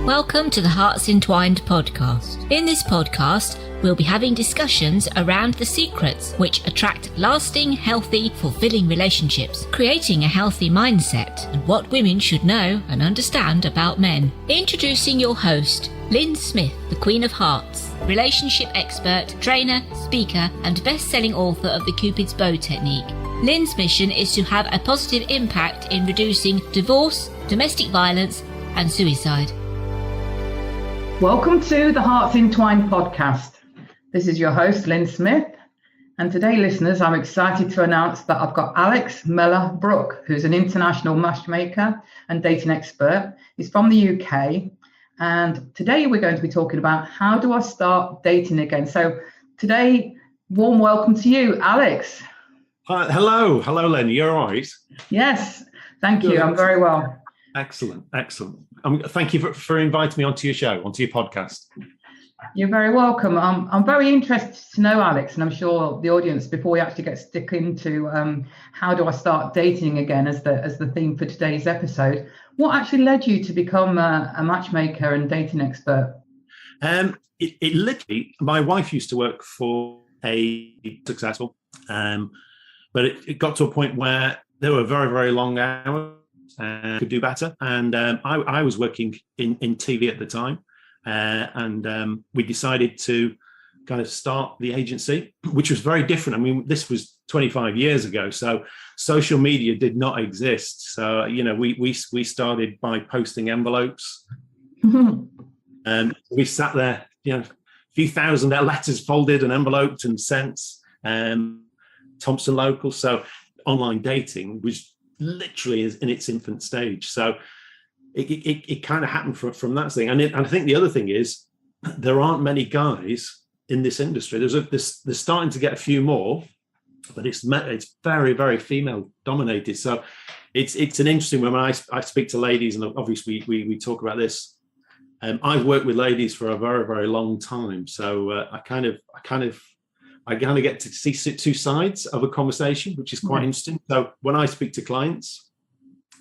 Welcome to the Hearts Entwined podcast. In this podcast, we'll be having discussions around the secrets which attract lasting, healthy, fulfilling relationships, creating a healthy mindset, and what women should know and understand about men. Introducing your host, Lyn Smith, the Queen of Hearts, relationship expert, trainer, speaker, and best-selling author of the Cupid's Bow technique. Lyn's mission is to have a positive impact in reducing divorce, domestic violence, and suicide. Welcome to the Hearts Entwined podcast. This is your host, Lyn Smith. And today, listeners, I'm excited to announce that I've got Alex Mellor-Brook, who's an international matchmaker and dating expert. He's from the UK. And today we're going to be talking about how do I start dating again. So today, warm welcome to you, Alex. Hi, hello, Lyn. You're all right? Yes, thank you. I'm very well. Excellent. Thank you for inviting me onto your show, onto your podcast. You're very welcome. I'm very interested to know, Alex, and I'm sure the audience, before we actually get stuck into how do I start dating again as the theme for today's episode, what actually led you to become a matchmaker and dating expert? It literally, my wife used to work for a successful, but it got to a point where there were very, very long hours. Could do better, and I was working in TV at the time, and we decided to kind of start the agency, which was very different. I mean, this was 25 years ago, so social media did not exist. So we started by posting envelopes, and we sat there, a few thousand letters folded and enveloped and sent, Thompson Local. So online dating was literally is in its infant stage, so it kind of happened from that thing. And I think the other thing is there aren't many guys in this industry. There's starting to get a few more, but it's very, very female dominated. So it's an interesting one. When I speak to ladies, and obviously we talk about this. I've worked with ladies for a very, very long time, so I kind of get to see two sides of a conversation, which is quite interesting. So when I speak to clients,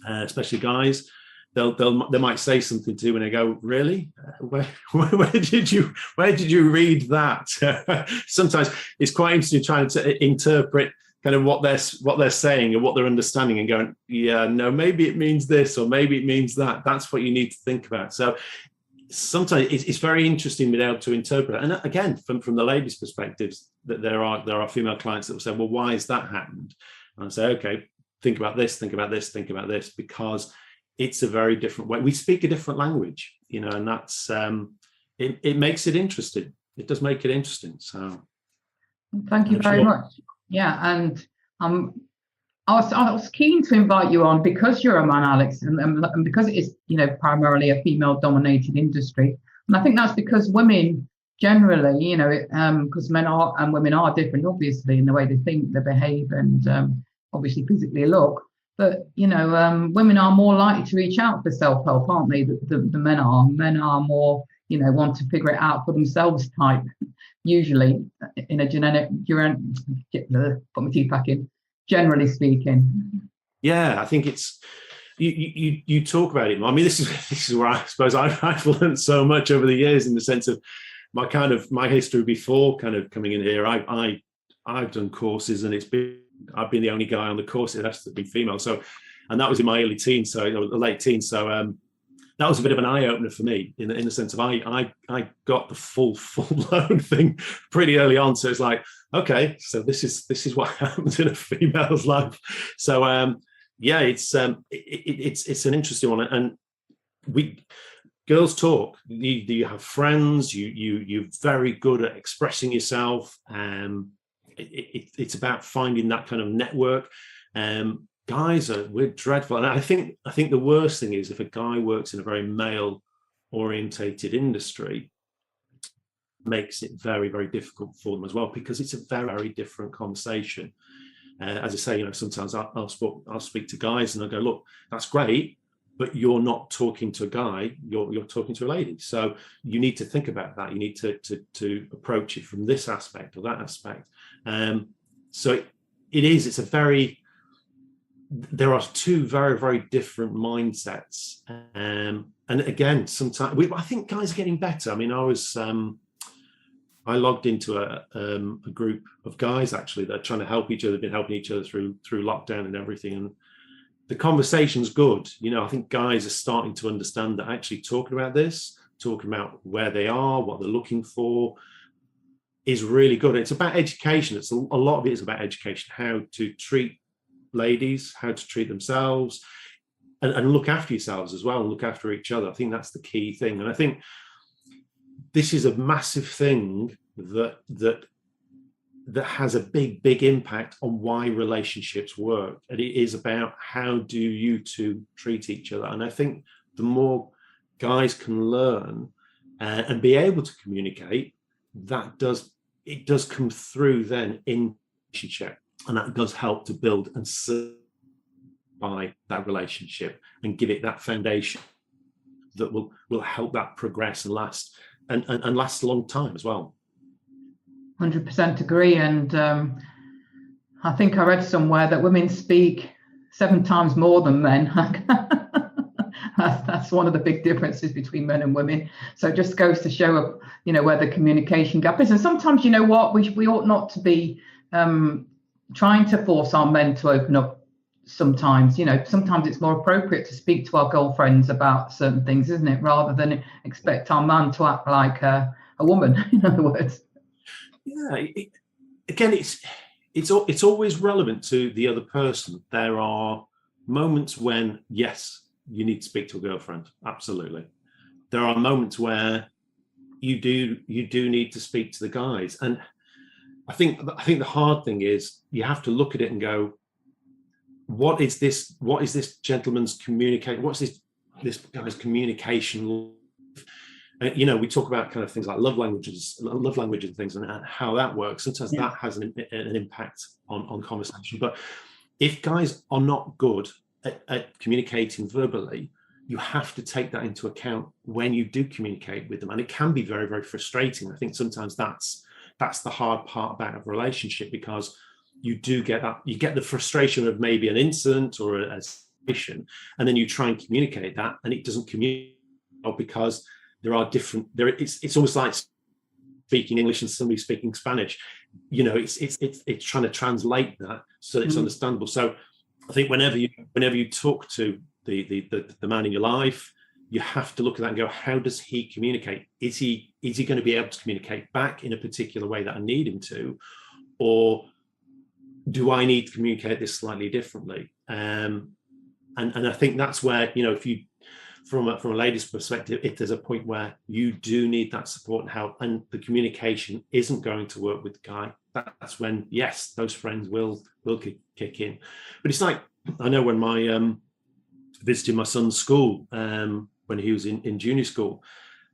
especially guys, they might say something to me and I go, "Really? Where did you read that?" Sometimes it's quite interesting trying to interpret kind of what they're saying and what they're understanding, and going, "Yeah, no, maybe it means this or maybe it means that." That's what you need to think about. So sometimes it's very interesting being able to interpret. And again, from the ladies' perspectives, that there are female clients that will say, "Well, why has that happened?" And I say, "Okay, think about this, because it's a very different way. We speak a different language, and that's it makes it interesting. It does make it interesting." So, thank you very much. Yeah, and I was keen to invite you on because you're a man, Alex, and because it is, primarily a female-dominated industry. And I think that's because women generally, because men are and women are different, obviously, in the way they think, they behave, and obviously physically look. But women are more likely to reach out for self-help, aren't they? The men are. Men are more, want to figure it out for themselves type, usually in a put my teeth back in. Generally speaking, yeah, I think it's you talk about it. I mean, this is where I suppose I've learned so much over the years, in the sense of my history before kind of coming in here. I've done courses, and I've been the only guy on the course. It has to be female. So, and that was in my early teens, so late teens. So that was a bit of an eye opener for me, in the sense of I got the full blown thing pretty early on. So it's like, okay, so this is what happens in a female's life. So it's an interesting one, and girls talk. You have friends. You're very good at expressing yourself. It's about finding that kind of network. Guys we're dreadful, and I think the worst thing is if a guy works in a very male orientated industry, makes it very, very difficult for them as well, because it's a very, very different conversation. As I say, sometimes I'll speak to guys and I'll go, "Look, that's great, but you're not talking to a guy, you're talking to a lady. So you need to think about that. You need to approach it from this aspect or that aspect." So there are two very, very different mindsets. and again, sometimes I think guys are getting better. I mean, I logged into a group of guys actually that are trying to help each other, been helping each other through lockdown and everything, and the conversation's good. I think guys are starting to understand that actually talking about this, talking about where they are, what they're looking for, is really good. It's about education. It's a lot of it is about education, how to treat ladies, how to treat themselves, and look after yourselves as well, and look after each other. I think that's the key thing. And I think this is a massive thing that has a big impact on why relationships work. And it is about how do you two treat each other. And I think the more guys can learn and be able to communicate, it does come through then in relationship, and that does help to build and solidify that relationship and give it that foundation that will help that progress and last and last a long time as well. 100% agree. And I think I read somewhere that women speak 7 times more than men. That's one of the big differences between men and women. So it just goes to show, where the communication gap is. And sometimes, we ought not to be trying to force our men to open up. Sometimes, sometimes it's more appropriate to speak to our girlfriends about certain things, isn't it? Rather than expect our man to act like a woman, in other words. Yeah. Again, it's always relevant to the other person. There are moments when, yes, you need to speak to a girlfriend. Absolutely. There are moments where you do need to speak to the guys. And I think the hard thing is you have to look at it and go, what is this gentleman's communication? What's this guy's communication? We talk about kind of things like love languages and things, and how that works. Sometimes that has an impact on conversation. But if guys are not good at communicating verbally, you have to take that into account when you do communicate with them, and it can be very, very frustrating. I think sometimes that's the hard part about a relationship, because you do get the frustration of maybe an incident or a situation, and then you try and communicate that, and it doesn't communicate because it's almost like speaking English and somebody speaking Spanish. It's trying to translate that so that it's understandable. So I think whenever you talk to the man in your life, you have to look at that and go, how does he communicate? Is he going to be able to communicate back in a particular way that I need him to, or do I need to communicate this slightly differently? And I think that's where, if you, from a lady's perspective, if there's a point where you do need that support and help, and the communication isn't going to work with the guy, that's when, yes, those friends will kick in. But it's like, I know when my visiting my son's school, when he was in junior school,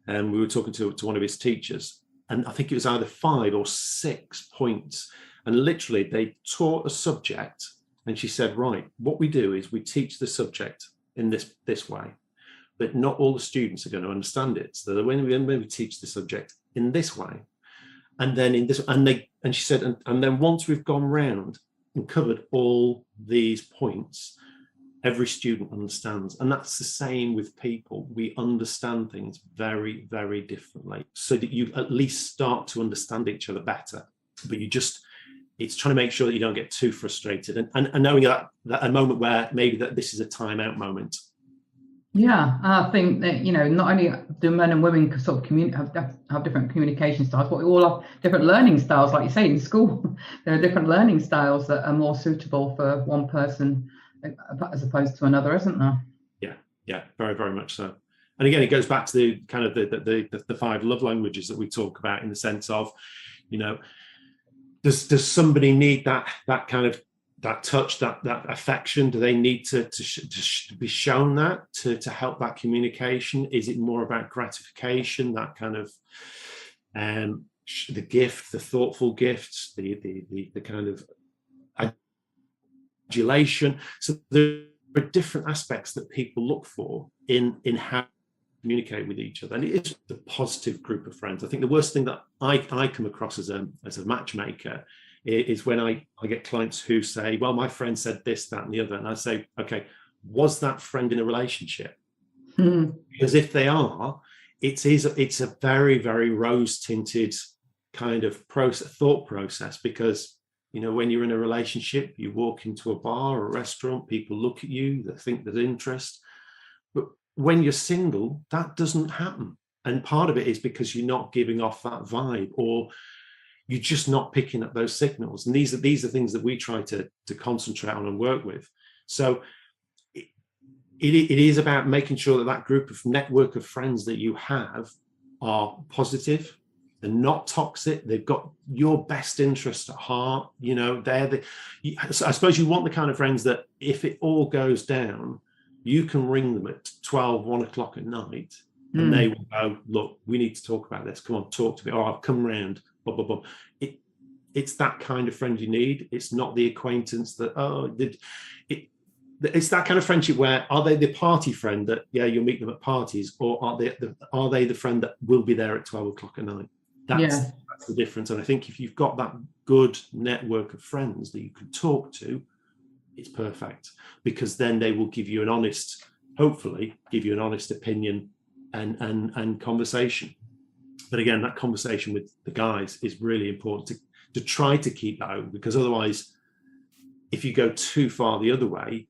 and we were talking to one of his teachers, and I think it was either 5 or 6 points, and literally they taught a subject, and she said, right, what we do is we teach the subject in this way, but not all the students are going to understand it. So when we teach the subject in this way, and then in this, and she said, and then once we've gone round and covered all these points, every student understands. And that's the same with people. We understand things very, very differently, so that you at least start to understand each other better. But it's trying to make sure that you don't get too frustrated, and knowing that a moment where maybe that this is a timeout moment. Yeah, I think that, not only do men and women sort of have different communication styles, but we all have different learning styles. Like you say, in school, there are different learning styles that are more suitable for one person as opposed to another, isn't there? Yeah, very, very much so. And again, it goes back to the kind of the 5 love languages that we talk about, in the sense of, does somebody need that kind of that touch, that affection? Do they need to be shown that to help that communication? Is it more about gratification, that kind of the gift, the thoughtful gifts, the kind of adulation? So there are different aspects that people look for in how to communicate with each other, and it is the positive group of friends. I think the worst thing that I come across as a matchmaker is when I get clients who say, well, my friend said this, that, and the other, and I say, okay, was that friend in a relationship? Because if they are, it's a very, very rose-tinted kind of thought process, because when you're in a relationship, you walk into a bar or a restaurant, people look at you, they think there's interest. But when you're single, that doesn't happen. And part of it is because you're not giving off that vibe, or you're just not picking up those signals. And these are things that we try to concentrate on and work with. So it is about making sure that group of network of friends that you have are positive. They're not toxic. They've got your best interest at heart. I suppose you want the kind of friends that if it all goes down, you can ring them at 12, 1 o'clock at night, and they will go, look, we need to talk about this. Come on, talk to me. Oh, I've come round, blah, blah, blah. It's that kind of friend you need. It's not the acquaintance that, it's that kind of friendship where, are they the party friend that, you'll meet them at parties, or are they the friend that will be there at 12 o'clock at night? That's the difference. And I think if you've got that good network of friends that you can talk to, it's perfect, because then they will give you hopefully give you an honest opinion and conversation. But again, that conversation with the guys is really important to try to keep that open, because otherwise, if you go too far the other way,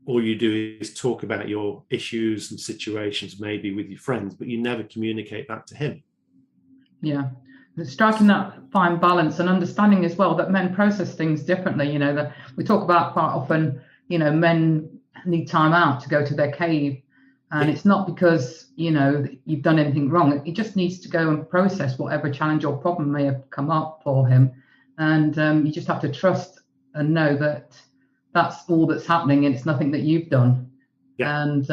all you do is talk about your issues and situations maybe with your friends, but you never communicate that to him. Yeah, striking that fine balance and understanding as well that men process things differently. That we talk about quite often, men need time out to go to their cave, and it's not because you've done anything wrong. He just needs to go and process whatever challenge or problem may have come up for him, and you just have to trust and know that that's all that's happening, and it's nothing that you've done, and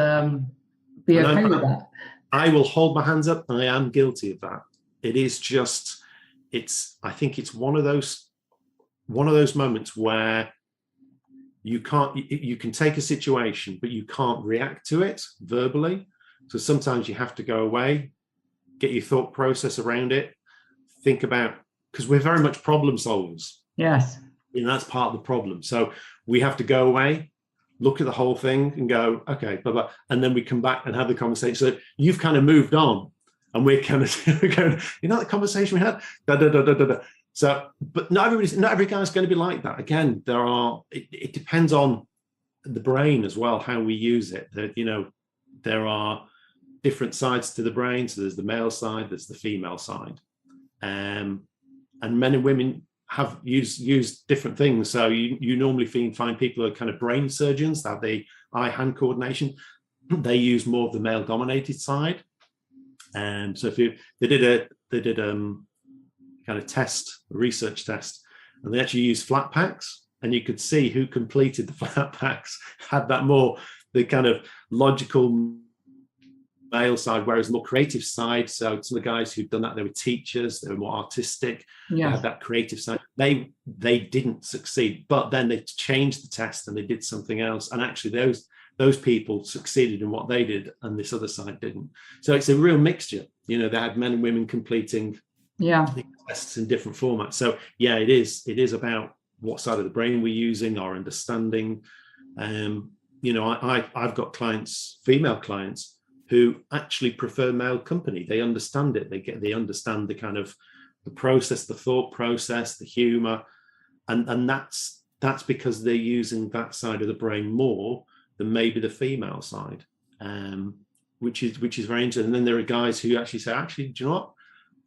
be okay with that. I will hold my hands up. I am guilty of that. It is just, I think it's one of those moments where you can take a situation, but you can't react to it verbally. So sometimes you have to go away, get your thought process around it, think about, because we're very much problem solvers. Yes. That's part of the problem. So we have to go away, look at the whole thing and go, okay, blah, blah, and then we come back and have the conversation. So you've kind of moved on. And we're kind of going, the conversation we had, da da da da da da. So, but not every guy's going to be like that. Again, it depends on the brain as well, how we use it. There are different sides to the brain. So there's the male side, there's the female side, and men and women have used different things. So you normally find people who are kind of brain surgeons, that the eye-hand coordination. They use more of the male-dominated side. So if they did kind of test, a research test, and they actually used flat packs, and you could see who completed the flat packs had the kind of logical male side, whereas more creative side. So some of the guys who'd done that, they were teachers, they were more artistic, they had that creative side. They didn't succeed, but then they changed the test and they did something else, and actually those people succeeded in what they did, and this other side didn't. So it's a real mixture. They had men and women completing tests in different formats. So it is about what side of the brain we're using, our understanding. I've got clients, female clients, who actually prefer male company. They understand it. They understand the kind of the process, the thought process, the humor, and that's because they're using that side of the brain more than maybe the female side, which is very interesting. And then there are guys who actually say, do you know what?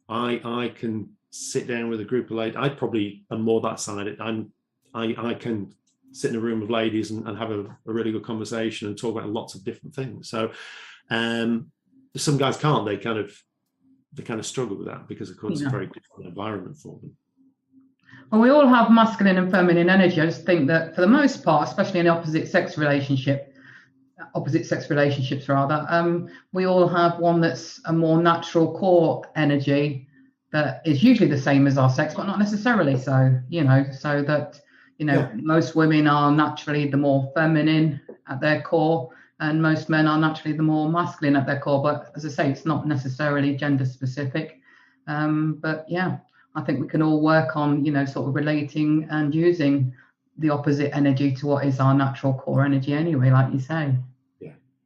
I can sit down with a group of ladies. I probably am more that side. I can sit in a room of ladies and have a really good conversation and talk about lots of different things. So some guys can't. They kind of struggle with that because, of course, it's a very different environment for them. Well, we all have masculine and feminine energy. I just think that for the most part, especially in opposite sex relationships, we all have one that's a more natural core energy that is usually the same as our sex, but not necessarily so, so that, most women are naturally the more feminine at their core, and most men are naturally the more masculine at their core. But as I say, it's not necessarily gender specific. But I think we can all work on, sort of relating and using the opposite energy to what is our natural core energy anyway, like you say.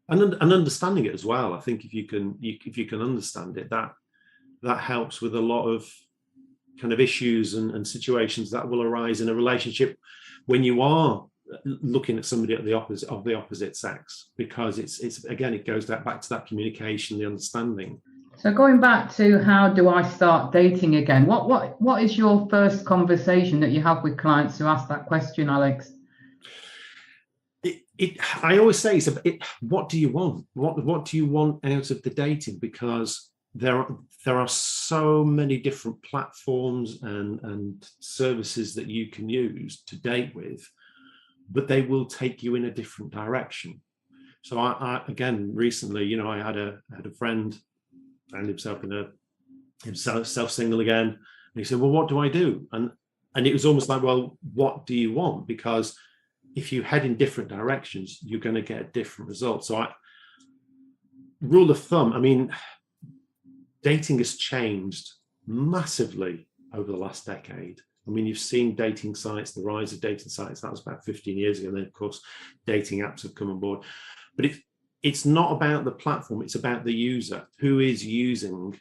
and understanding it as well. I think if you can understand it, that helps with a lot of kind of issues and situations that will arise in a relationship when you are looking at somebody of the opposite sex, because it's again, it goes back to that communication, the understanding. So going back to how do I start dating again? What is your first conversation that you have with clients who ask that question, Alex? I always say, what do you want? What do you want out of the dating? Because there are so many different platforms and services that you can use to date with, but they will take you in a different direction. So I again, recently, I had a friend found himself single again, and he said, well, what do I do? And it was almost like, well, what do you want? Because if you head in different directions, you're going to get a different result. So rule of thumb, I mean, dating has changed massively over the last decade. I mean, you've seen dating sites, the rise of dating sites, that was about 15 years ago. And then, of course, dating apps have come on board. But it's not about the platform, it's about the user. Who is using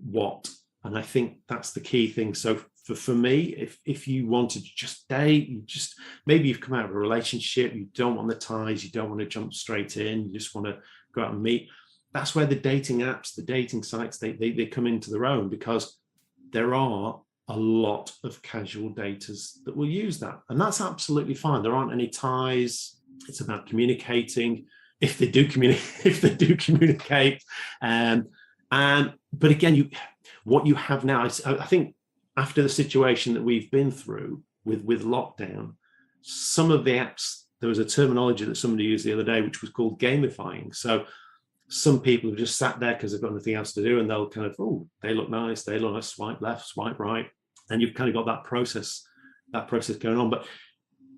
what? And I think that's the key thing. So for me, if you wanted to just date, maybe you've come out of a relationship, you don't want the ties, you don't want to jump straight in, you just want to go out and meet. That's where the dating apps, the dating sites, they come into their own, because there are a lot of casual daters that will use that. And that's absolutely fine. There aren't any ties. It's about communicating. If they do communicate. But again, what you have now, I think after the situation that we've been through with lockdown, some of the apps, there was a terminology that somebody used the other day, which was called gamifying. So some people have just sat there because they've got nothing else to do, and they'll kind of, they look nice, swipe left, swipe right. And you've kind of got that process going on. But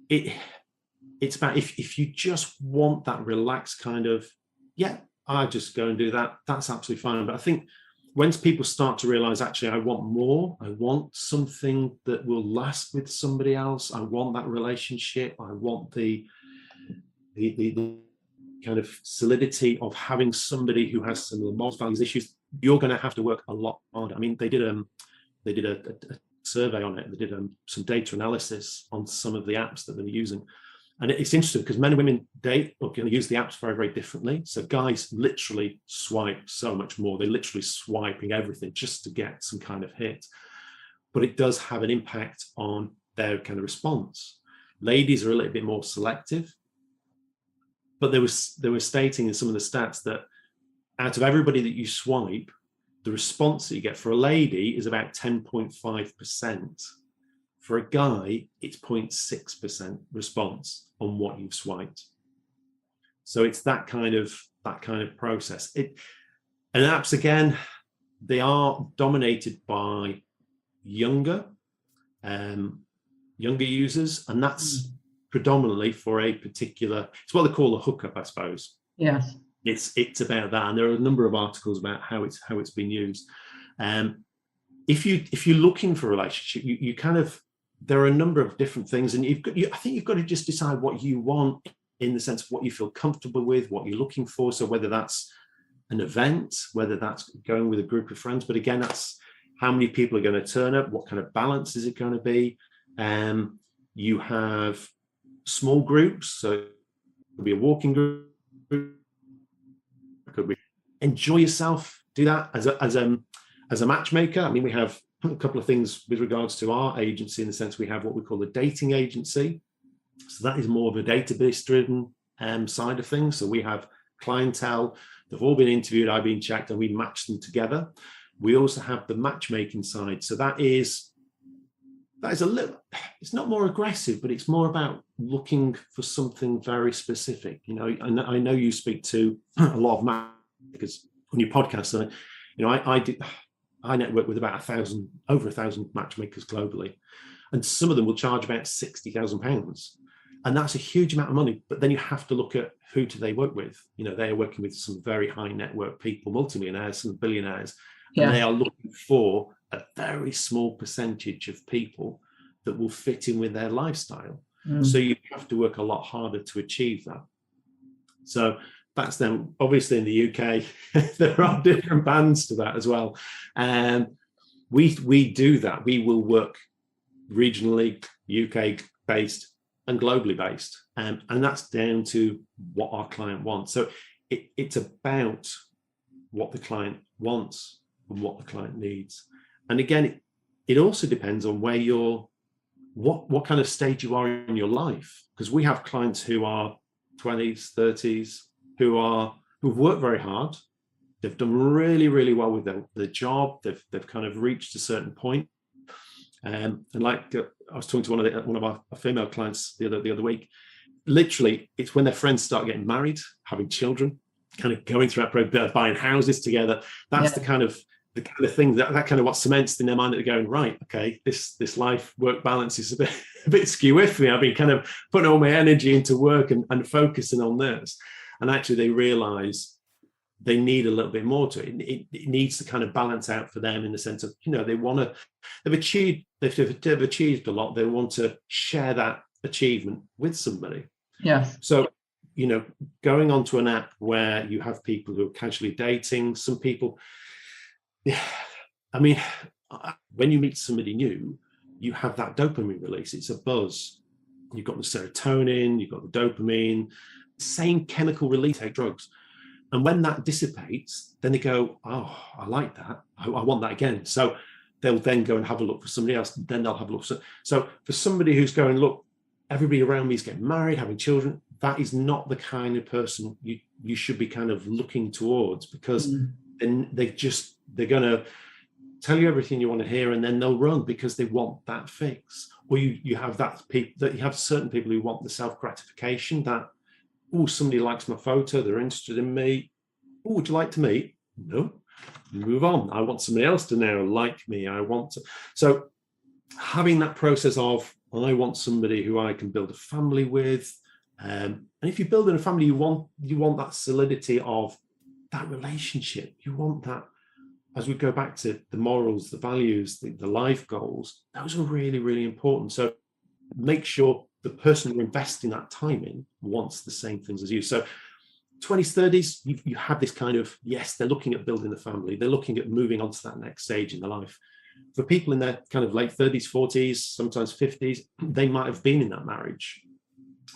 it's about, if you just want that relaxed kind of, I just go and do that, that's absolutely fine. But I think once people start to realize, actually, I want more, I want something that will last with somebody else, I want that relationship, I want the kind of solidity of having somebody who has similar morals, values, issues, you're going to have to work a lot harder. I mean, they did a survey on it. They did some data analysis on some of the apps that they're using. And it's interesting because men and women use the apps very, very differently. So guys literally swipe so much more. They're literally swiping everything just to get some kind of hit. But it does have an impact on their kind of response. Ladies are a little bit more selective. But they were stating in some of the stats that out of everybody that you swipe, the response that you get for a lady is about 10.5%. For a guy, it's 0.6% response on what you've swiped. So it's that kind of process. And apps, again, they are dominated by younger users, and that's predominantly for a particular, it's what they call a hookup, I suppose. Yes. It's about that, and there are a number of articles about how it's been used. If you're looking for a relationship, you kind of, there are a number of different things, and I think you've got to just decide what you want in the sense of what you feel comfortable with, what you're looking for. So whether that's an event, whether that's going with a group of friends, but again, that's how many people are going to turn up, what kind of balance is it going to be. You have small groups, so it could be a walking group, it could be enjoy yourself, do that as a matchmaker. I mean, we have a couple of things with regards to our agency, in the sense we have what we call a dating agency. So that is more of a database driven side of things. So we have clientele, they've all been interviewed, I've been checked, and we match them together. We also have the matchmaking side. So that is a little, it's not more aggressive, but it's more about looking for something very specific. I know you speak to a lot of matchmakers on your podcast, and I network with about over 1,000 matchmakers globally, and some of them will charge about £60,000, and that's a huge amount of money. But then you have to look at who do they work with. They are working with some very high network people, multimillionaires, some billionaires, and they are looking for a very small percentage of people that will fit in with their lifestyle. So you have to work a lot harder to achieve that. So that's them. Obviously in the UK, there are different bands to that as well. And we do that. We will work regionally, UK based and globally based. And that's down to what our client wants. So it's about what the client wants and what the client needs. And again, it also depends on where you're, what kind of stage you are in your life. Because we have clients who are 20s, 30s, who've worked very hard. They've done really, really well with their job. They've kind of reached a certain point. And like I was talking to one of our female clients the other week. Literally, it's when their friends start getting married, having children, kind of going through that process, buying houses together. That's the kind of thing that kind of what cements in their mind that they're going, right, okay, this life work balance is a bit skew for me. I've been kind of putting all my energy into work and focusing on this. And actually they realize they need a little bit more to it. It needs to kind of balance out for them in the sense of, they've achieved a lot. They want to share that achievement with somebody. Yes. So, going onto an app where you have people who are casually dating, some people, I mean, when you meet somebody new, you have that dopamine release. It's a buzz. You've got the serotonin, you've got the dopamine, same chemical release, take drugs. And when that dissipates, then they go, oh, I like that. I want that again. So they'll then go and have a look for somebody else. Then they'll have a look. So for somebody who's going, look, everybody around me is getting married, having children, that is not the kind of person you should be kind of looking towards, because then they're going to tell you everything you want to hear, and then they'll run because they want that fix. Or you have you have certain people who want the self-gratification that, oh, somebody likes my photo, they're interested in me. Oh, would you like to meet? No, move on. I want somebody else to now like me. So having that process of, I want somebody who I can build a family with. And if you're building a family, you want that solidity of that relationship. You want that, as we go back to the morals, the values, the life goals, those are really, really important. So make sure the person you're investing that time in wants the same things as you. So 20s, 30s, you have this kind of, yes, they're looking at building the family. They're looking at moving on to that next stage in their life. For people in their kind of late 30s, 40s, sometimes 50s, they might have been in that marriage,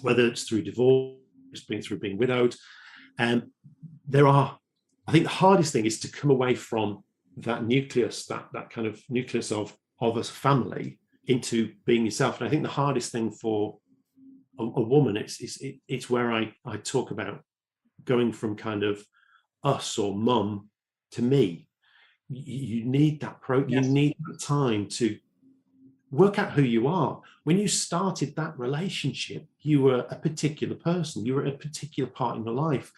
whether it's through divorce, through being widowed. And I think the hardest thing is to come away from that nucleus, that kind of nucleus of a family, into being yourself. And I think the hardest thing for a woman, it's where I talk about going from kind of us or mum to me. You need that you need that time to work out who you are. When you started that relationship, you were a particular person. You were at a particular part in your life.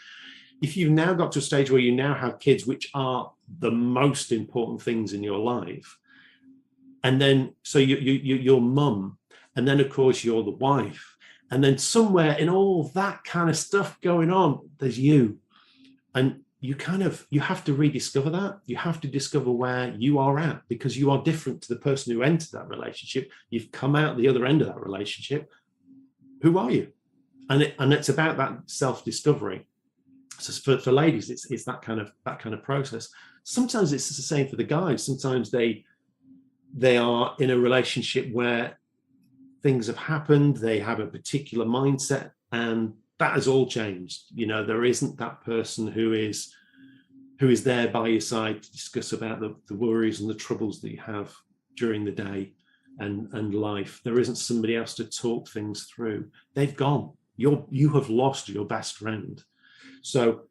If you've now got to a stage where you now have kids, which are the most important things in your life, and then so you're mum, and then of course you're the wife, and then somewhere in all that kind of stuff going on, there's you, and you have to rediscover that. You have to discover where you are at, because you are different to the person who entered that relationship. You've come out the other end of that relationship. Who are you? And it's about that self-discovery. So for ladies, it's that kind of process. Sometimes it's the same for the guys. Sometimes they are in a relationship where things have happened. They have a particular mindset, and that has all changed. There isn't that person who is there by your side to discuss about the worries and the troubles that you have during the day and life. There isn't somebody else to talk things through. They've gone. You have lost your best friend. So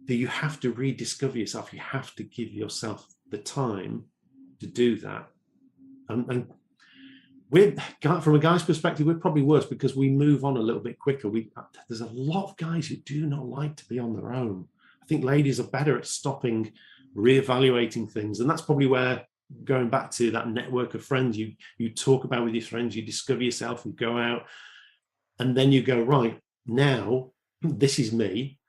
you have to rediscover yourself. You have to give yourself the time to do that. And from a guy's perspective, we're probably worse because we move on a little bit quicker. There's a lot of guys who do not like to be on their own. I think ladies are better at stopping, reevaluating things. And that's probably where, going back to that network of friends, you talk about with your friends, you discover yourself, you go out, and then you go, right, now this is me,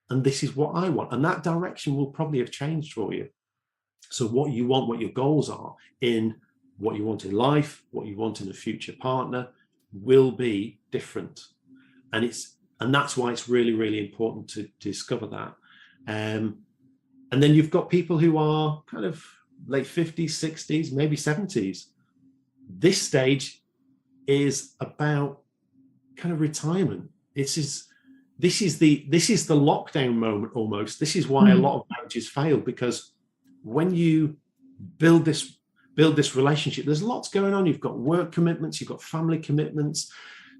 and this is what I want. And that direction will probably have changed for you. So what you want, what your goals are in what you want in life, what you want in a future partner will be different. And And that's why it's really, really important to discover that. And then you've got people who are kind of late 50s, 60s, maybe 70s. This stage is about kind of retirement. This is the lockdown moment almost. This is why a lot of marriages fail, because when you build this relationship, there's lots going on. You've got work commitments, you've got family commitments.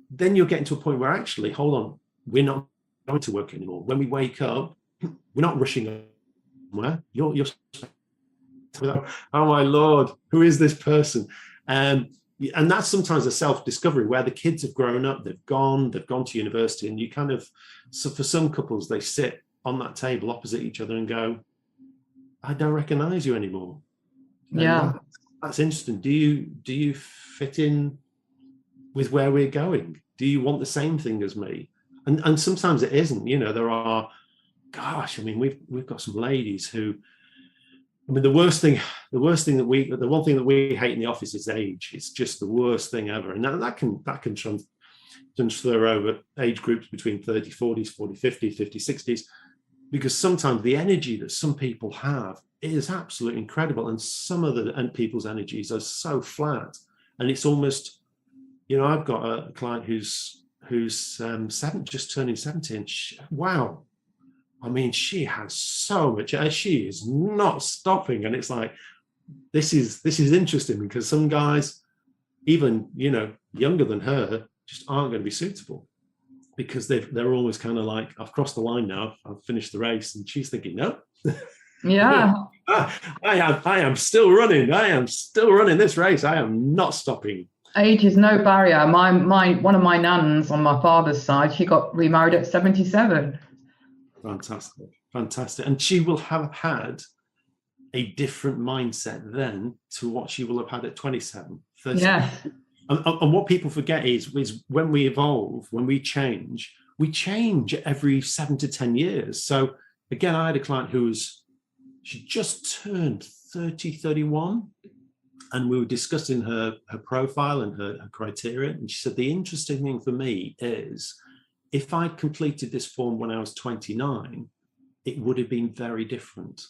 Then you're getting to a point where actually, hold on, we're not going to work anymore. When we wake up, we're not rushing somewhere. You're oh my Lord, who is this person? And that's sometimes a self-discovery where the kids have grown up, they've gone to university, and you kind of, so for some couples, they sit on that table opposite each other and go, I don't recognize you anymore. Yeah. That's interesting. Do you fit in with where we're going? Do you want the same thing as me? And sometimes it isn't. There are, gosh, I mean, we've got some ladies who, I mean, the one thing that we hate in the office is age. It's just the worst thing ever. And that can transfer over age groups between 30, 40s, 40, 50, 50, 60s, because sometimes the energy that some people have is absolutely incredible. And some of the people's energies are so flat. And it's almost, I've got a client who's just turning 70, and wow. I mean, she has so much. She is not stopping, and it's like, this is interesting, because some guys, even younger than her, just aren't going to be suitable, because they're always kind of like, I've crossed the line now. I've finished the race, and she's thinking, no. Yeah. I am still running. I am still running this race. I am not stopping. Age is no barrier. One of my nans on my father's side, she got remarried at 77. Fantastic. And she will have had a different mindset then to what she will have had at 27, 30. Yeah. And what people forget is when we evolve, when we change every 7 to 10 years. So again, I had a client she just turned 30, 31. And we were discussing her profile and her criteria. And she said, the interesting thing for me is, if I'd completed this form when I was 29, it would have been very different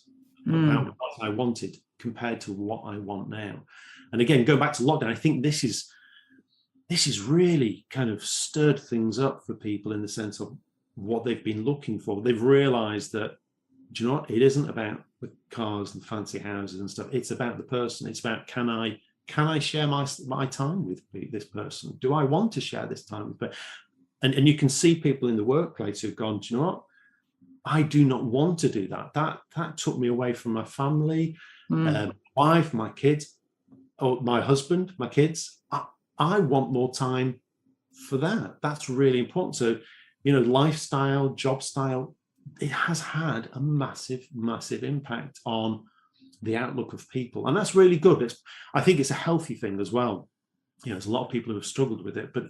about what I wanted compared to what I want now. And again, going back to lockdown, I think this is really kind of stirred things up for people in the sense of what they've been looking for. They've realized that, do you know what? It isn't about the cars and fancy houses and stuff. It's about the person. It's about, can I share my time with this person? Do I want to share this time with them? And you can see people in the workplace who've gone, do you know what? I do not want to do that. That took me away from my family, wife, my kids, or my husband, my kids. I want more time for that. That's really important. So, lifestyle, job style, it has had a massive, massive impact on the outlook of people. And that's really good. I think it's a healthy thing as well. There's a lot of people who have struggled with it, but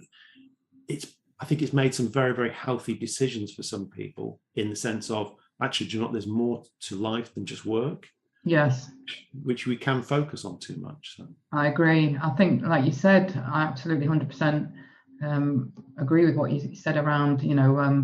I think it's made some very, very healthy decisions for some people, in the sense of, actually, do you know what, there's more to life than just work. Yes. Which we can focus on too much. So. I agree. I think, like you said, I absolutely 100% agree with what you said around,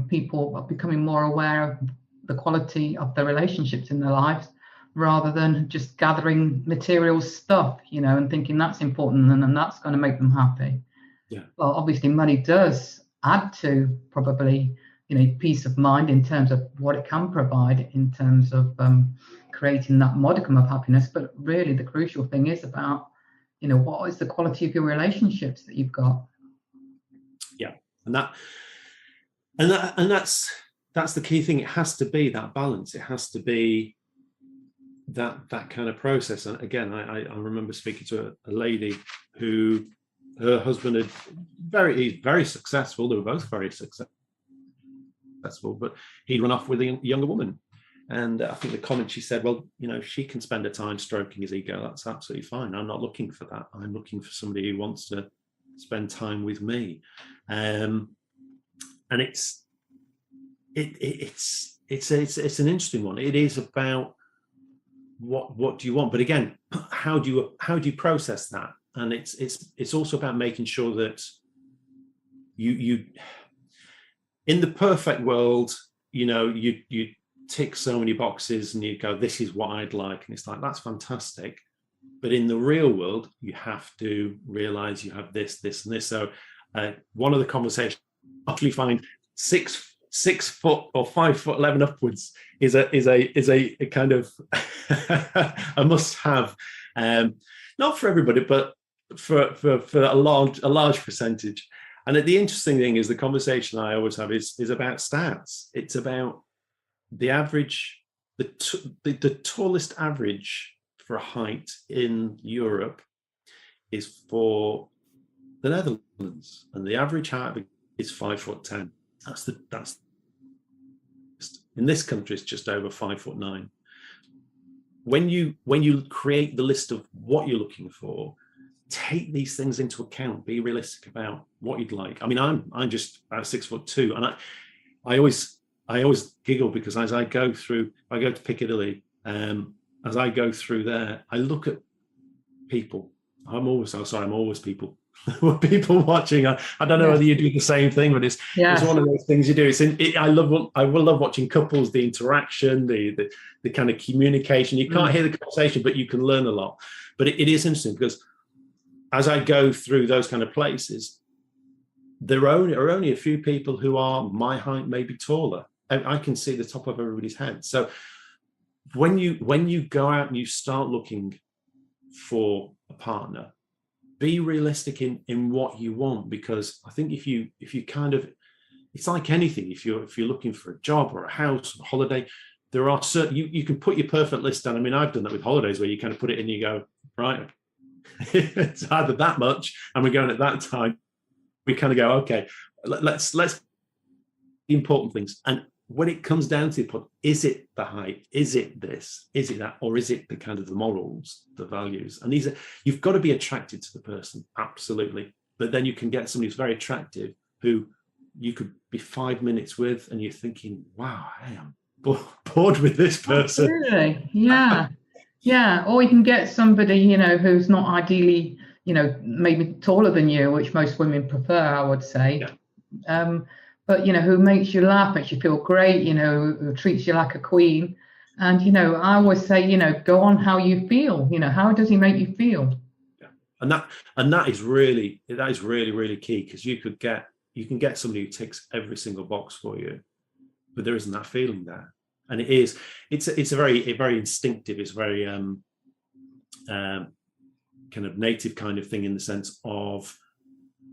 people are becoming more aware of the quality of the relationships in their lives, rather than just gathering material stuff, and thinking that's important and that's going to make them happy. Yeah. Well, obviously money does add to probably, peace of mind in terms of what it can provide in terms of creating that modicum of happiness. But really the crucial thing is about, what is the quality of your relationships that you've got? Yeah. And that's the key thing. It has to be that balance. It has to be that kind of process. And again, I remember speaking to a lady who, her husband he's very successful. They were both very successful, but he'd run off with a younger woman. And I think the comment she said, well, she can spend her time stroking his ego. That's absolutely fine. I'm not looking for that. I'm looking for somebody who wants to spend time with me. And it's an interesting one. It is about what do you want, but again, how do you process that? And it's also about making sure that you in the perfect world, you tick so many boxes and you go, this is what I'd like. And it's like, that's fantastic. But in the real world, you have to realize you have this, this, and this. So one of the conversations I actually find 6 foot or 5'11" upwards is a kind of a must have, not for everybody, but for a large percentage. And the interesting thing is the conversation I always have is about stats. It's about the average, the tallest average for a height in Europe is for the Netherlands, and the average height is 5'10". That's in this country it's just over 5'9". When you create the list of what you're looking for, take these things into account. Be realistic about what you'd like. I mean, I'm just about 6'2", and I always giggle because as I go to Piccadilly, as I go through there, I look at people. I'm always people. People watching. I don't know whether you do the same thing, but it's one of those things you do. I will love watching couples, the interaction, the kind of communication. You can't hear the conversation, but you can learn a lot. But it is interesting because as I go through those kind of places, there are only a few people who are my height, maybe taller. I can see the top of everybody's head. So when you go out and you start looking for a partner, be realistic in what you want, because I think if you kind of, it's like anything. If you're looking for a job or a house or a holiday, there are certain, you can put your perfect list down. I mean, I've done that with holidays where you kind of put it in and you go, right, it's either that much and we're going at that time. We kind of go, okay, let's the important things. And when it comes down to it, is it the height? Is it this? Is it that? Or is it the kind of the morals, the values? And you've got to be attracted to the person, absolutely. But then you can get somebody who's very attractive who you could be 5 minutes with and you're thinking, wow, I am bored with this person. Absolutely. Yeah. Yeah. Or you can get somebody, who's not ideally, maybe taller than you, which most women prefer, I would say. Yeah. But, who makes you laugh, makes you feel great, who treats you like a queen. And, I always say, go on how you feel. How does he make you feel? Yeah. And that is really, really key, because you can get somebody who ticks every single box for you, but there isn't that feeling there. And it's a very instinctive, it's very kind of native kind of thing, in the sense of,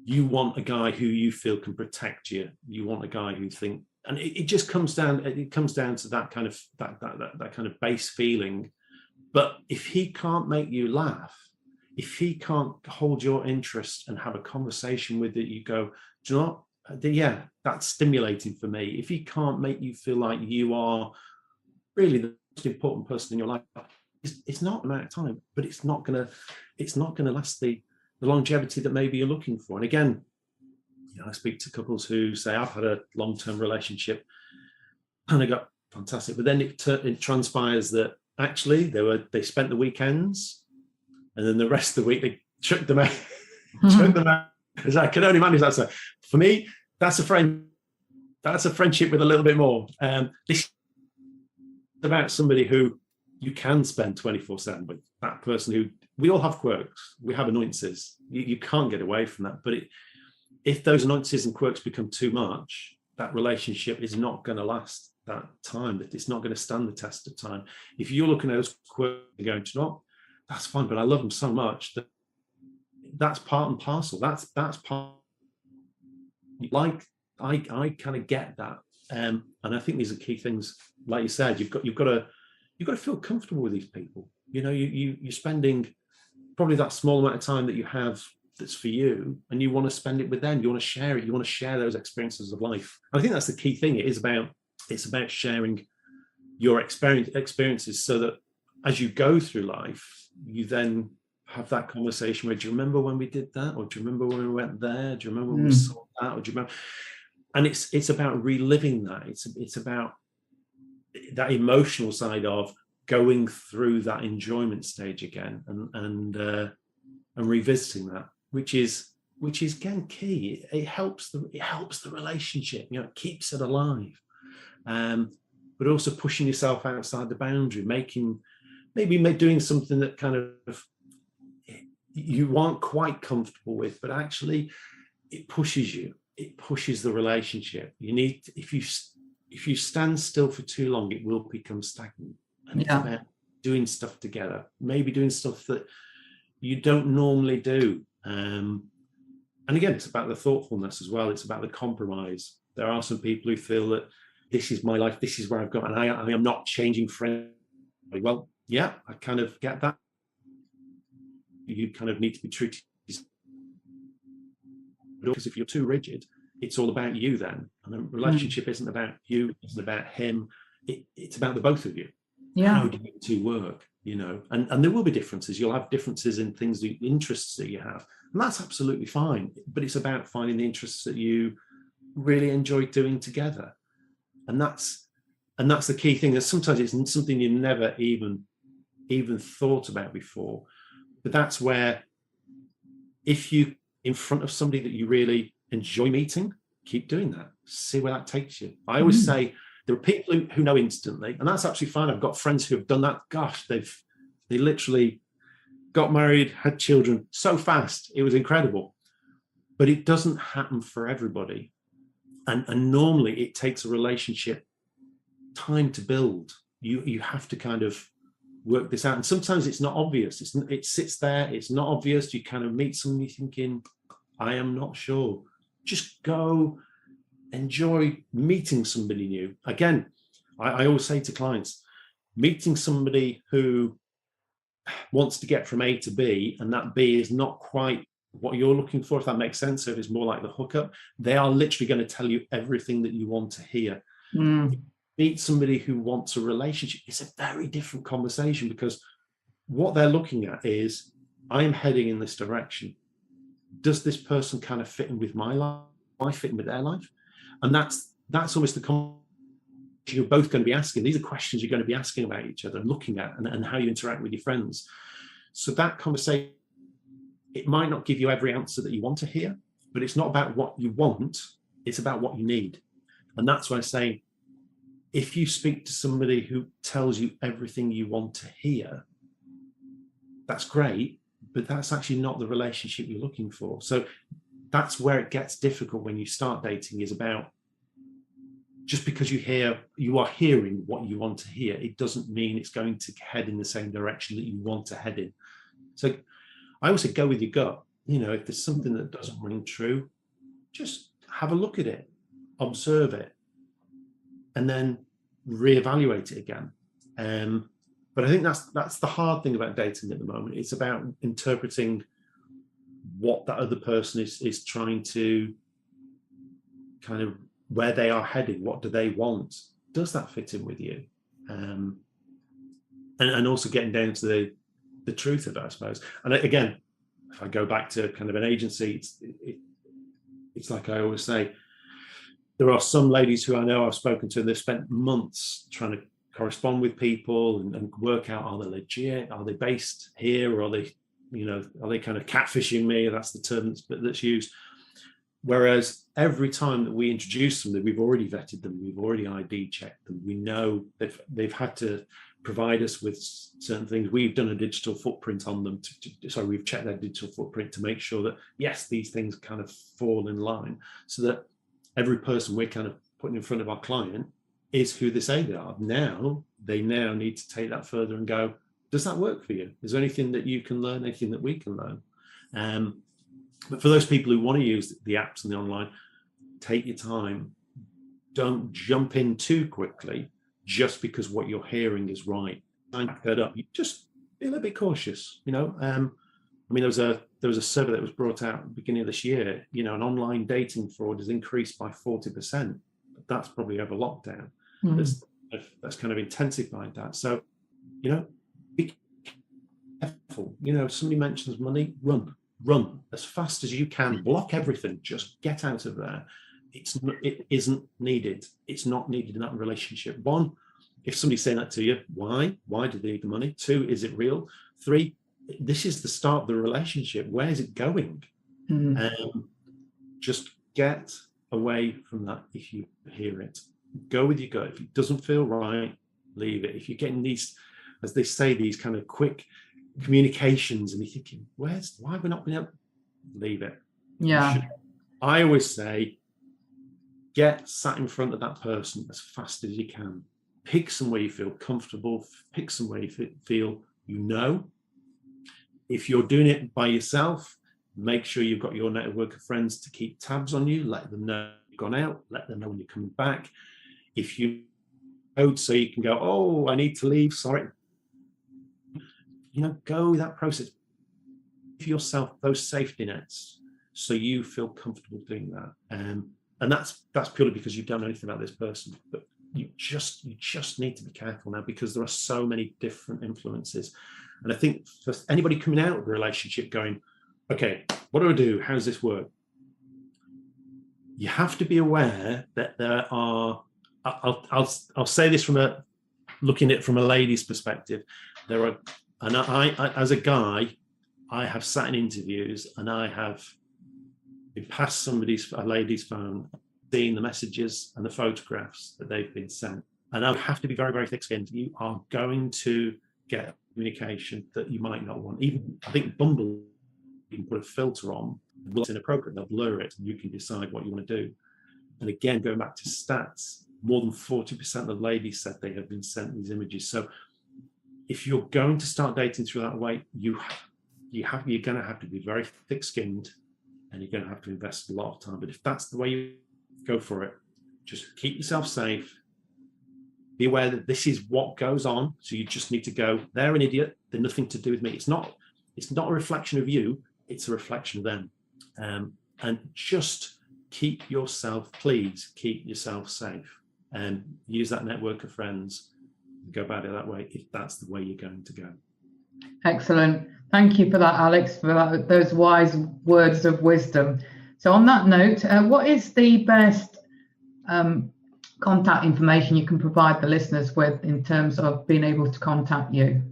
you want a guy who you feel can protect you. You want a guy who and it just comes down. It comes down to that kind of that kind of base feeling. But if he can't make you laugh, if he can't hold your interest and have a conversation with it, you go, do you know what? Yeah, that's stimulating for me. If he can't make you feel like you are really the most important person in your life, it's not an amount of time, but it's not gonna last the longevity that maybe you're looking for. And again, I speak to couples who say, I've had a long-term relationship and I got fantastic, but then it transpires that actually they spent the weekends and then the rest of the week they chucked them out. Chucked them out. I can only manage that. So for me, that's a friendship with a little bit more. This is about somebody who you can spend 24/7 with, that person who, we all have quirks, we have annoyances. You can't get away from that. But if those annoyances and quirks become too much, that relationship is not going to last that time. It's not going to stand the test of time. If you're looking at those quirks and going, you know what, that's fine, but I love them so much that that's part and parcel. That's part. Like I kind of get that, and I think these are key things. Like you said, you've got to feel comfortable with these people. You're spending probably that small amount of time that you have that's for you, and you want to spend it with them. You want to share it. You want to share those experiences of life. I think that's the key thing. It's about sharing your experiences, so that as you go through life, you then have that conversation where, do you remember when we did that? Or do you remember when we went there? Do you remember when we saw that? Or do you remember? And it's about reliving that. It's about that emotional side of going through that enjoyment stage again and revisiting that, which is which is again key. It helps the relationship, it keeps it alive. But also pushing yourself outside the boundary, maybe doing something that kind of you aren't quite comfortable with, but actually it pushes you. It pushes the relationship. You need, if you stand still for too long, it will become stagnant. And it's about doing stuff together, maybe doing stuff that you don't normally do. And again, it's about the thoughtfulness as well. It's about the compromise. There are some people who feel that this is my life, this is where I've got, and I am not changing friends. Well, yeah, I kind of get that. You kind of need to be true to yourself. Because if you're too rigid, it's all about you then. And the relationship isn't about you, it's about him. It's about the both of you. Yeah. How do you two work? And there will be differences. You'll have differences in things, the interests that you have. And that's absolutely fine. But it's about finding the interests that you really enjoy doing together. And that's the key thing. That sometimes it's something you never even thought about before. But that's where, if you in front of somebody that you really enjoy meeting, keep doing that. See where that takes you. I always say there are people who know instantly, and that's absolutely fine. I've got friends who have done that. Gosh, they literally got married, had children so fast. It was incredible. But it doesn't happen for everybody. And normally it takes a relationship time to build. You have to kind of work this out. And sometimes it's not obvious. It sits there. It's not obvious. You kind of meet somebody thinking, I am not sure. Just go enjoy meeting somebody new. Again, I always say to clients, meeting somebody who wants to get from A to B, and that B is not quite what you're looking for, if that makes sense. So if it's more like the hookup, they are literally going to tell you everything that you want to hear. Meet somebody who wants a relationship, it's a very different conversation, because what they're looking at is, I'm heading in this direction. Does this person kind of fit in with my life? Am I fit in with their life? And that's almost the conversation you're both going to be asking. These are questions you're going to be asking about each other, looking at, and how you interact with your friends. So that conversation, it might not give you every answer that you want to hear, but it's not about what you want, it's about what you need. And that's why I say, if you speak to somebody who tells you everything you want to hear, that's great, but that's actually not the relationship you're looking for. So that's where it gets difficult when you start dating, is about, just because you are hearing what you want to hear, it doesn't mean it's going to head in the same direction that you want to head in. So I always say, go with your gut. If there's something that doesn't ring true, just have a look at it, observe it, and then reevaluate it again. But I think that's the hard thing about dating at the moment. It's about interpreting what that other person is trying to kind of, where they are heading. What do they want? Does that fit in with you? And also getting down to the truth of it, I suppose. And again, if I go back to kind of an agency, it's like I always say, there are some ladies who I know I've spoken to, they've spent months trying to correspond with people and work out, are they legit? Are they based here? Or are they kind of catfishing me? That's the term that's used. Whereas every time that we introduce them, we've already vetted them, we've already ID checked them. We know they've had to provide us with certain things. We've done a digital footprint on them. We've checked their digital footprint to make sure that, yes, these things kind of fall in line, so that every person we're kind of putting in front of our client is who they say they are. Now, they need to take that further and go, does that work for you? Is there anything that you can learn, anything that we can learn? But for those people who want to use the apps and the online, take your time. Don't jump in too quickly just because what you're hearing is right. Back that up. You just be a little bit cautious. There was a survey that was brought out at the beginning of this year. An online dating fraud has increased by 40%. But that's probably over lockdown. That's kind of intensified that. So, be careful. Somebody mentions money, run as fast as you can, block everything, just get out of there. It isn't needed. It's not needed in that relationship. One, if somebody's saying that to you, why do they need the money? Two, is it real? Three, this is the start of the relationship. Where is it going? Just get away from that if you hear it. Go with your gut. If it doesn't feel right, leave it. If you're getting these, as they say, these kind of quick communications and you're thinking, why have we not been able to leave it? Yeah. I always say, get sat in front of that person as fast as you can. Pick somewhere you feel comfortable. Pick somewhere you feel you know. If you're doing it by yourself, make sure you've got your network of friends to keep tabs on you. Let them know you've gone out. Let them know when you're coming back. If you code so you can go, oh, I need to leave, sorry. Go that process. Give yourself those safety nets so you feel comfortable doing that. And that's purely because you don't know anything about this person. But you just need to be careful now because there are so many different influences. And I think for anybody coming out of a relationship going, okay, what do I do? How does this work? You have to be aware that there are, I'll say this looking at it from a lady's perspective. There are, and I as a guy, I have sat in interviews and I have been past a lady's phone, seeing the messages and the photographs that they've been sent. And I have to be very, very thick-skinned. You are going to get communication that you might not want. Even, I think Bumble, you can put a filter on, it's inappropriate, they'll blur it and you can decide what you want to do. And again, going back to stats, more than 40% of ladies said they have been sent these images. So if you're going to start dating through that way, you're going to have to be very thick-skinned and you're going to have to invest a lot of time. But if that's the way you go for it, just keep yourself safe. Be aware that this is what goes on. So you just need to go, they're an idiot. They're nothing to do with me. It's not a reflection of you. It's a reflection of them. And just please keep yourself safe and use that network of friends. Go about it that way if that's the way you're going to go. Excellent. Thank you for that, Alex, for those wise words of wisdom. So on that note, what is the best contact information you can provide the listeners with in terms of being able to contact you?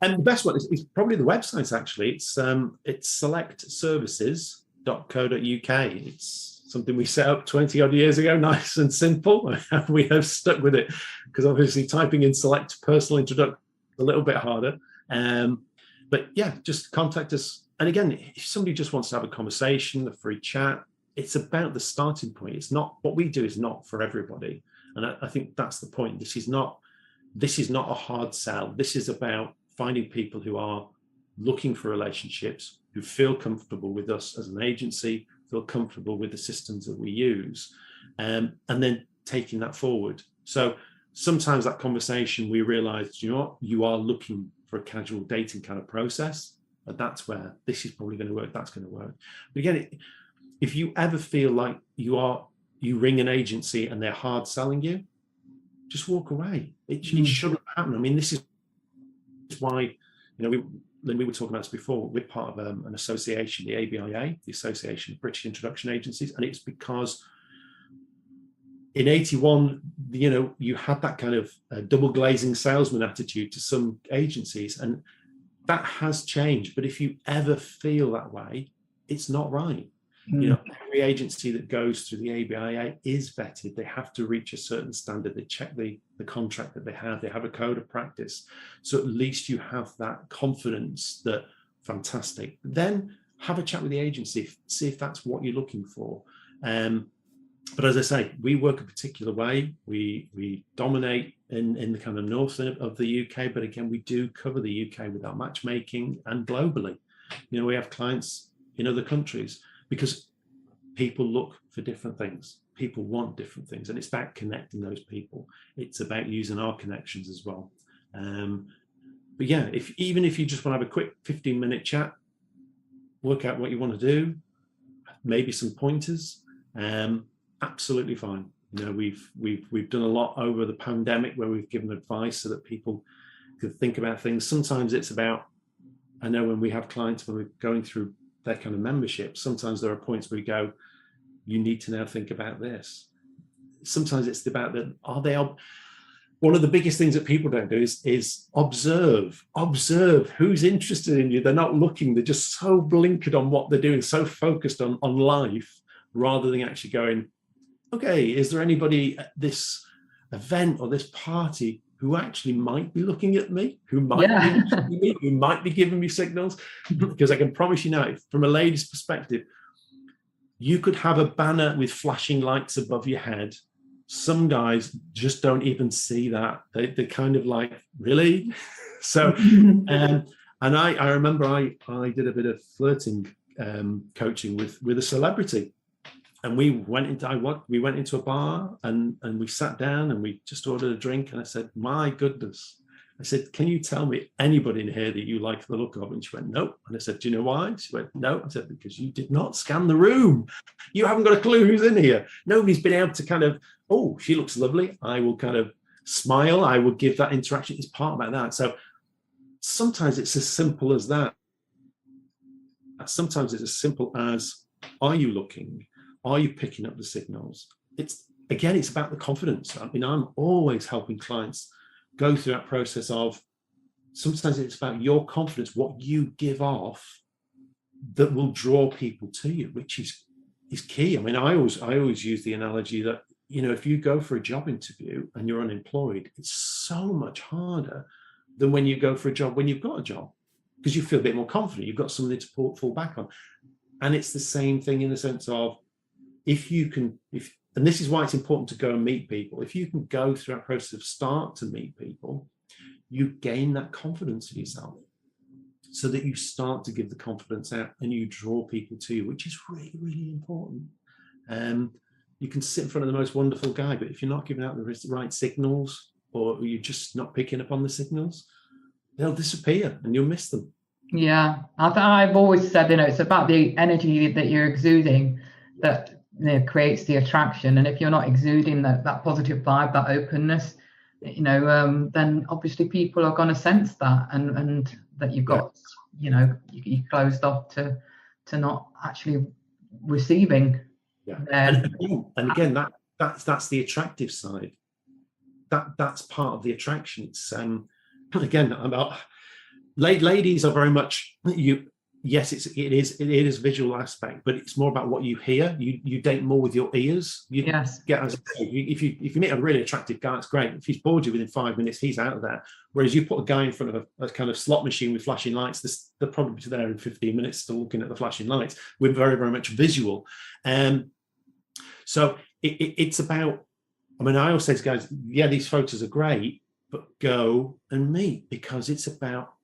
And the best one is probably the website, actually. It's selectservices.co.uk. It's something we set up 20 odd years ago, nice and simple. We have stuck with it because obviously typing in select personal introduction is a little bit harder. But yeah, just contact us. And again, if somebody just wants to have a conversation, a free chat, it's about the starting point. It's not, what we do is not for everybody. And I think that's the point. This is not a hard sell. This is about finding people who are looking for relationships, who feel comfortable with us as an agency, feel comfortable with the systems that we use, and then taking that forward. So sometimes that conversation, we realize, you know what, you are looking for a casual dating kind of process, and that's where this is probably going to work, that's going to work. But again, if you ever feel like you ring an agency and they're hard selling you, just walk away. It shouldn't happen. I mean, this is why, Lyn, we were talking about this before. We're part of an association, the ABIA, the Association of British Introduction Agencies, and it's because in 81, you had that kind of double glazing salesman attitude to some agencies, and that has changed. But if you ever feel that way, it's not right. Every agency that goes through the ABIA is vetted. They have to reach a certain standard. They check the contract that they have. They have a code of practice. So at least you have that confidence that, fantastic. Then have a chat with the agency, see if that's what you're looking for. But as I say, we work a particular way. We dominate in the kind of north of the UK, but again, we do cover the UK with our matchmaking and globally. We have clients in other countries, because people look for different things. People want different things, and it's about connecting those people. It's about using our connections as well. But yeah, even if you just want to have a quick 15-minute chat, work out what you want to do, maybe some pointers, absolutely fine. We've done a lot over the pandemic where we've given advice so that people could think about things. Sometimes it's about, I know when we have clients, when we're going through their kind of membership, sometimes there are points where we go, you need to now think about this. Sometimes it's about that, one of the biggest things that people don't do is observe who's interested in you. They're not looking. They're just so blinkered on what they're doing, so focused on life, rather than actually going, okay, is there anybody at this event or this party who actually might be looking at me, who might be interested in me, who might be giving me signals? Because I can promise you now, from a lady's perspective, you could have a banner with flashing lights above your head. Some guys just don't even see that. They're kind of like, really? So, and I remember I did a bit of flirting coaching with a celebrity. And we went into a bar and we sat down and we just ordered a drink. And I said, my goodness. I said, can you tell me anybody in here that you like the look of? And she went, no. And I said, do you know why? She went, no. I said, because you did not scan the room. You haven't got a clue who's in here. Nobody's been able to kind of, oh, she looks lovely. I will kind of smile. I will give that interaction. It's part about that. So sometimes it's as simple as that. Sometimes it's as simple as, are you looking? Are you picking up the signals? It's about the confidence. I mean, I'm always helping clients go through that process of, sometimes it's about your confidence, what you give off that will draw people to you, which is key. I mean, I always use the analogy that, you know, if you go for a job interview and you're unemployed, it's so much harder than when you go for a job when you've got a job, because you feel a bit more confident. You've got something to fall back on. And it's the same thing in the sense of, and this is why it's important to go and meet people. If you can go through that process of start to meet people, you gain that confidence in yourself so that you start to give the confidence out and you draw people to you, which is really, really important. You can sit in front of the most wonderful guy, but if you're not giving out the right signals, or you're just not picking up on the signals, they'll disappear and you'll miss them. Yeah, I've always said, you know, it's about the energy that you're exuding that, you know, creates the attraction. And if you're not exuding that positive vibe, that openness, you know, then obviously people are going to sense that, and that you've got, you know, you closed off to not actually receiving. Yeah, and again, that's the attractive side. That's part of the attraction. It's again, ladies are very much you. Yes, it is visual aspect, but it's more about what you hear. You date more with your ears. If you meet a really attractive guy, it's great. If he's bored you within 5 minutes, he's out of there. Whereas you put a guy in front of a kind of slot machine with flashing lights, they're probably there in 15 minutes still looking at the flashing lights. We're very, very much visual. So it's about, I mean, I always say to guys, yeah, these photos are great, but go and meet, because it's about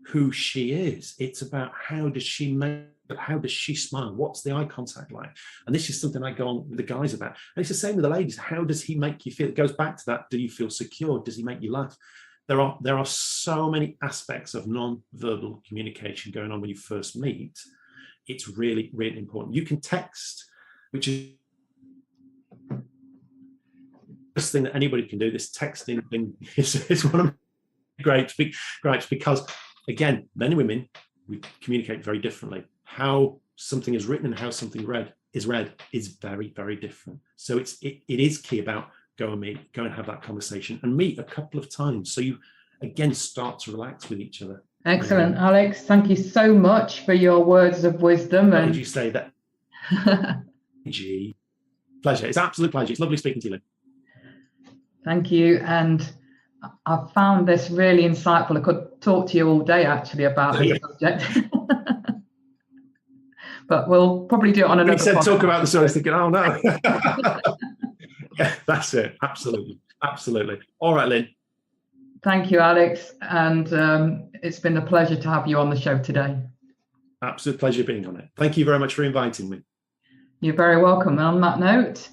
who she is. It's about how does she smile? What's the eye contact like? And this is something I go on with the guys about. And it's the same with the ladies. How does he make you feel? It goes back to that. Do you feel secure? Does he make you laugh? There are so many aspects of non-verbal communication going on when you first meet. It's really, really important. You can text, which is the best thing that anybody can do. This texting thing is one of my great gripes, because again, men and women, we communicate very differently. How something is written and how something is read is very, very different. So it is key about go and have that conversation and meet a couple of times. So you, again, start to relax with each other. Excellent, Alex. Thank you so much for your words of wisdom. Did you say that? Pleasure. It's an absolute pleasure. It's lovely speaking to you, Lyn. Thank you. And I found this really insightful. I could talk to you all day actually about this subject. But we'll probably do it on another podcast. He said talk about the story, thinking, oh no. Yeah, that's it. Absolutely. All right, Lyn. Thank you, Alex. And it's been a pleasure to have you on the show today. Absolute pleasure being on it. Thank you very much for inviting me. You're very welcome. And on that note,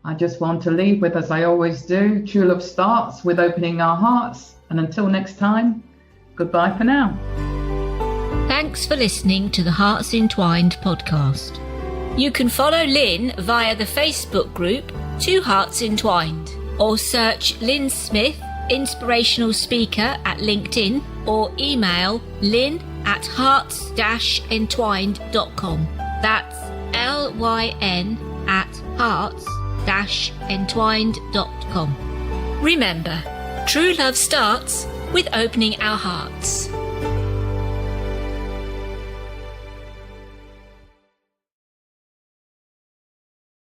I just want to leave with, as I always do, true love starts with opening our hearts. And until next time, goodbye for now. Thanks for listening to the Hearts Entwined podcast. You can follow Lyn via the Facebook group Two Hearts Entwined, or search Lyn Smith, inspirational speaker, at LinkedIn, or email lyn@hearts-entwined.com. That's LYN@hearts-entwined.com. Remember, True love starts with opening our hearts.